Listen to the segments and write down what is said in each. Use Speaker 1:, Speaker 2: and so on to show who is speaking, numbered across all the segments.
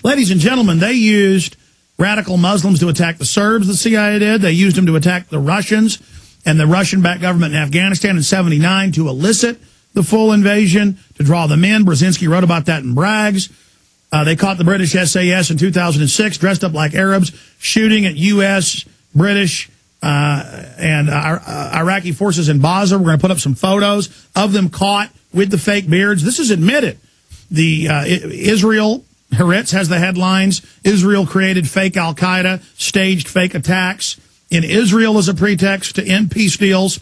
Speaker 1: Ladies and gentlemen, they used radical Muslims to attack the Serbs, the CIA did. They used them to attack the Russians and the Russian-backed government in Afghanistan in '79 to elicit the full invasion, to draw them in. Brzezinski wrote about that in Bragg's. They caught the British SAS in 2006, dressed up like Arabs, shooting at U.S., British, and Iraqi forces in Basra. We're going to put up some photos of them caught with the fake beards. This is admitted. Israel, Haaretz has the headlines. Israel created fake al-Qaeda, staged fake attacks in Israel as a pretext to end peace deals.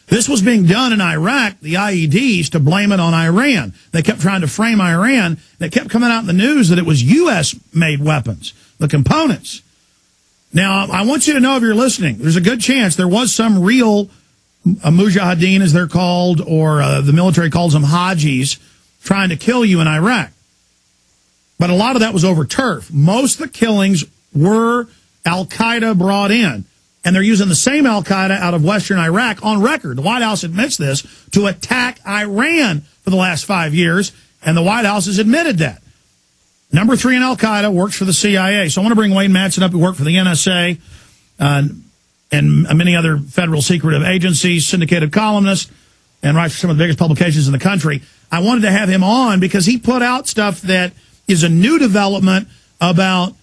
Speaker 1: This was being done in Iraq, the IEDs, to blame it on Iran. They kept trying to frame Iran. It kept coming out in the news that it was U.S.-made weapons, the components. Now, I want you to know, if you're listening, there's a good chance there was some real mujahideen, as they're called, or the military calls them hajis, trying to kill you in Iraq. But a lot of that was over turf. Most of the killings were al-Qaeda brought in. And they're using the same al-Qaeda out of western Iraq on record. The White House admits this, to attack Iran for the last 5 years, and the White House has admitted that. Number 3 in al-Qaeda works for the CIA. So I want to bring Wayne Madsen up, who worked for the NSA and many other federal secretive agencies, syndicated columnist, and writes for some of the biggest publications in the country. I wanted to have him on because he put out stuff that is a new development about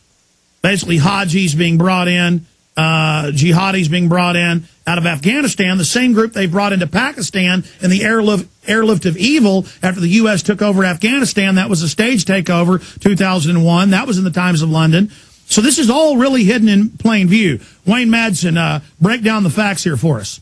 Speaker 1: basically hajis being brought in, jihadis being brought in out of Afghanistan, the same group they brought into Pakistan in the airlift of evil after the U.S. took over Afghanistan. That was a stage takeover, 2001. That was in the Times of London. So this is all really hidden in plain view. Wayne Madsen, break down the facts here for us.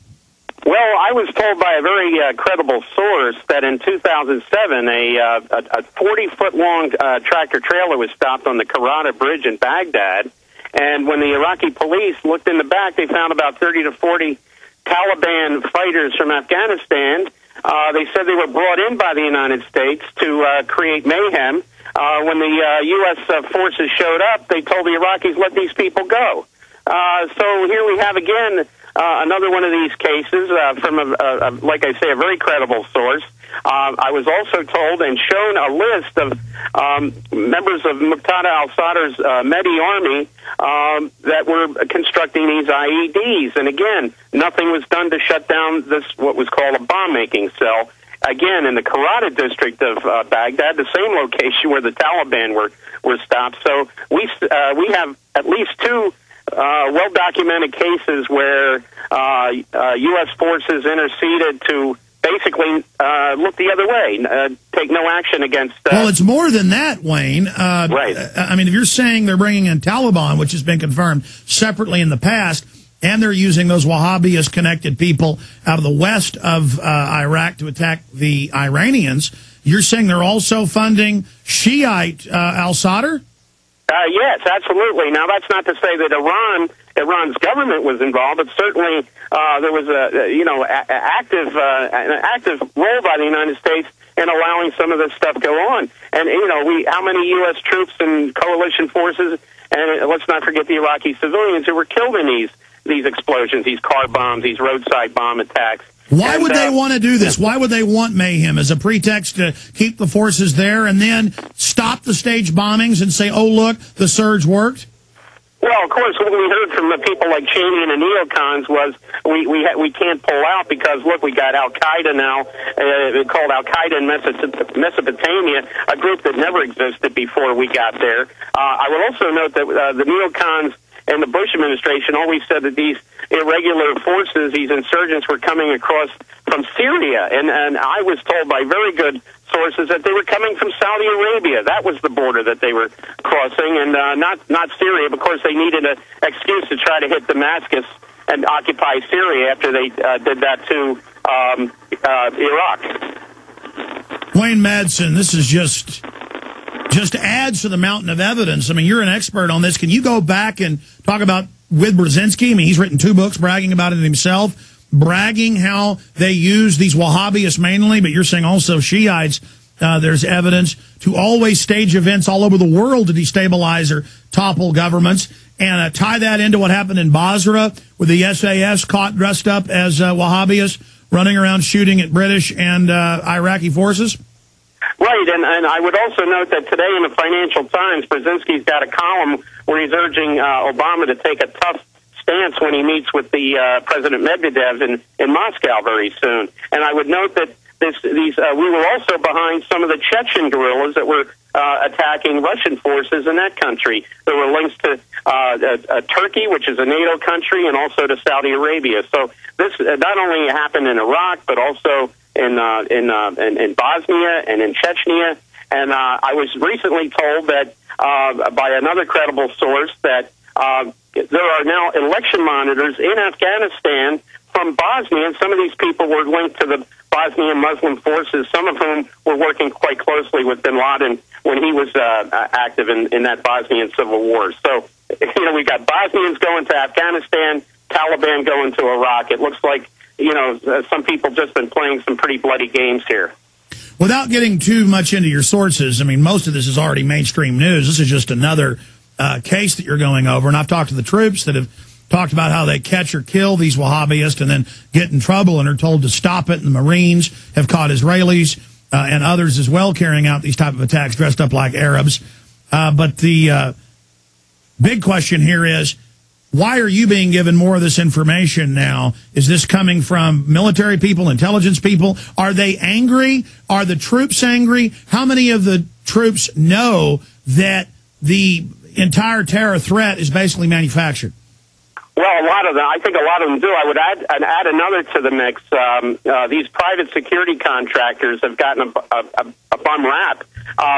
Speaker 2: Well, I was told by a very credible source that in 2007, a 40-foot-long tractor trailer was stopped on the Qaida Bridge in Baghdad. And when the Iraqi police looked in the back, they found about 30 to 40 Taliban fighters from Afghanistan. They said they were brought in by the United States to create mayhem. When the U.S. forces showed up, they told the Iraqis, let these people go. So here we have again another one of these cases from, like I say, a very credible source. I was also told and shown a list of members of Muqtada al-Sadr's Mehdi army that were constructing these IEDs. And again, nothing was done to shut down this, what was called a bomb-making cell. Again, in the Qaida district of Baghdad, the same location where the Taliban were stopped. So we have at least 2 well-documented cases where U.S. forces interceded to basically look the other way, take no action against...
Speaker 1: well, it's more than that, Wayne.
Speaker 2: Right.
Speaker 1: I mean, if you're saying they're bringing in Taliban, which has been confirmed separately in the past, and they're using those Wahhabist-connected people out of the west of Iraq to attack the Iranians, you're saying they're also funding Shiite al-Sadr?
Speaker 2: Yes, absolutely. Now, that's not to say that Iran's government was involved, but certainly there was an active role by the United States in allowing some of this stuff go on. And how many U.S. troops and coalition forces, and let's not forget the Iraqi civilians who were killed in these explosions, these car bombs, these roadside bomb attacks.
Speaker 1: Why would they want to do this? Why would they want mayhem as a pretext to keep the forces there and then stop the staged bombings and say, oh, look, the surge worked?
Speaker 2: Well, of course, what we heard from the people like Cheney and the neocons was we can't pull out because, look, we got al-Qaeda now, called al-Qaida in Mesopotamia, a group that never existed before we got there. I would also note that the neocons and the Bush administration always said that these irregular forces, these insurgents, were coming across from Syria. And I was told by very good sources that they were coming from Saudi Arabia. That was the border that they were crossing, and not Syria. But of course, they needed an excuse to try to hit Damascus and occupy Syria after they did that to Iraq.
Speaker 1: Wayne Madsen, this is just adds to the mountain of evidence. I mean, you're an expert on this. Can you go back and talk about with Brzezinski? I mean, he's written 2 books bragging about it himself, bragging how they use these Wahhabists mainly, but you're saying also Shiites. There's evidence to always stage events all over the world to destabilize or topple governments, and tie that into what happened in Basra with the SAS caught dressed up as Wahhabists running around shooting at British and Iraqi forces?
Speaker 2: Right, and I would also note that today in the Financial Times, Brzezinski's got a column where he's urging Obama to take a tough stance when he meets with the President Medvedev in Moscow very soon. And I would note that we were also behind some of the Chechen guerrillas that were attacking Russian forces in that country. There were links to Turkey, which is a NATO country, and also to Saudi Arabia. So this not only happened in Iraq, but also in Bosnia and in Chechnya. And I was recently told that by another credible source that there are now election monitors in Afghanistan from Bosnia, and some of these people were linked to the Bosnian Muslim forces, some of whom were working quite closely with bin Laden when he was active in that Bosnian civil war. So, we've got Bosnians going to Afghanistan, Taliban going to Iraq. It looks like, some people just been playing some pretty bloody games here.
Speaker 1: Without getting too much into your sources, I mean, most of this is already mainstream news. This is just another case that you're going over. And I've talked to the troops that have talked about how they catch or kill these Wahhabists and then get in trouble and are told to stop it. And the Marines have caught Israelis and others as well carrying out these type of attacks dressed up like Arabs. But the big question here is, why are you being given more of this information now? Is this coming from military people, intelligence people? Are they angry? Are the troops angry? How many of the troops know that the entire terror threat is basically manufactured?
Speaker 2: Well, a lot of them. I think a lot of them do. I would add another to the mix. These private security contractors have gotten a bum rap.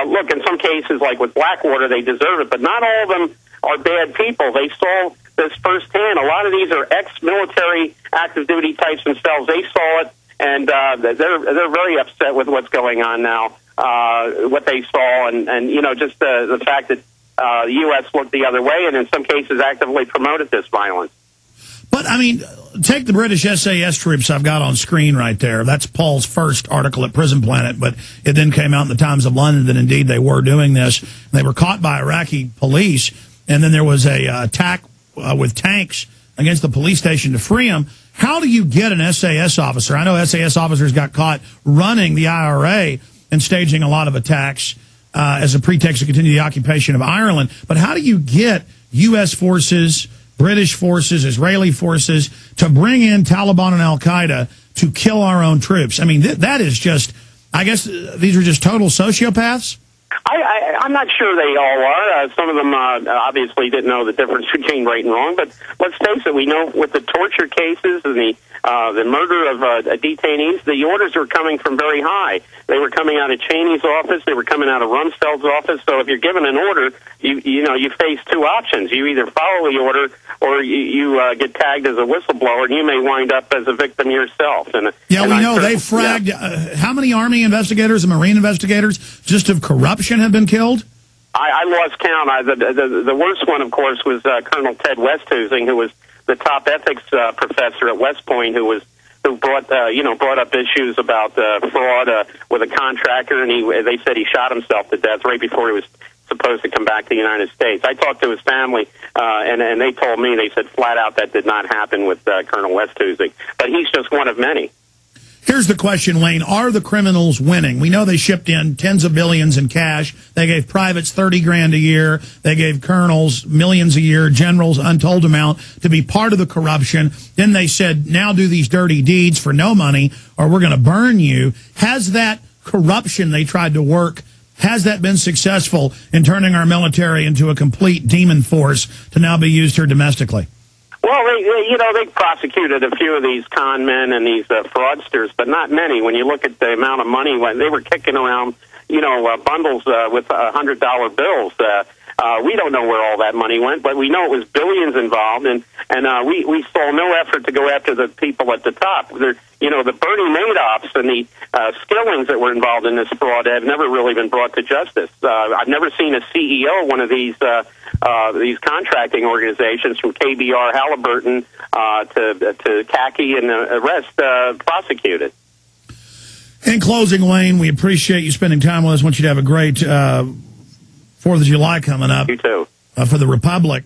Speaker 2: Look, in some cases, like with Blackwater, they deserve it, but not all of them are bad people. They saw this firsthand. A lot of these are ex-military active duty types themselves. They saw it, and they're very upset with what's going on now. What they saw, and just the fact that the U.S. looked the other way, and in some cases actively promoted this violence.
Speaker 1: But, I mean, take the British SAS troops I've got on screen right there. That's Paul's first article at Prison Planet, but it then came out in the Times of London that indeed they were doing this. They were caught by Iraqi police, and then there was a attack with tanks against the police station to free them. How do you get an SAS officer? I know SAS officers got caught running the IRA and staging a lot of attacks as a pretext to continue the occupation of Ireland. But how do you get U.S. forces, British forces, Israeli forces to bring in Taliban and Al-Qaeda to kill our own troops? I mean, that is just, I guess these are just total sociopaths?
Speaker 2: I'm not sure they all are. Some of them obviously didn't know the difference between right and wrong. But let's face it, we know with the torture cases and the murder of detainees, the orders were coming from very high. They were coming out of Cheney's office. They were coming out of Rumsfeld's office. So if you're given an order, you face two options. You either follow the order or you get tagged as a whistleblower, and you may wind up as a victim yourself.
Speaker 1: We know they fragged. Yeah. How many Army investigators and Marine investigators just of corruption have been killed?
Speaker 2: I lost count. The worst one, of course, was Colonel Ted Westhousing, who was the top ethics professor at West Point, who brought up issues about fraud with a contractor, and they said he shot himself to death right before he was supposed to come back to the United States. I talked to his family, and they told me, they said flat out that did not happen with Colonel Westhousing. But he's just one of many.
Speaker 1: Here's the question, Wayne. Are the criminals winning? We know they shipped in tens of billions in cash. They gave privates $30,000 a year. They gave colonels millions a year, generals untold amount to be part of the corruption. Then they said, now do these dirty deeds for no money or we're going to burn you. Has that corruption they tried to work, has that been successful in turning our military into a complete demon force to now be used here domestically?
Speaker 2: Well, they prosecuted a few of these con men and these fraudsters, but not many. When you look at the amount of money, when they were kicking around, bundles with $100 bills. We don't know where all that money went, but we know it was billions involved, and we saw no effort to go after the people at the top. The Bernie Madoffs and the Skillings that were involved in this fraud have never really been brought to justice. I've never seen a CEO of one of these contracting organizations, from KBR, Halliburton to CACI and the rest, prosecuted.
Speaker 1: In closing, Wayne, we appreciate you spending time with us. I want you to have a great 4th of July coming up.
Speaker 2: You too.
Speaker 1: For the Republic.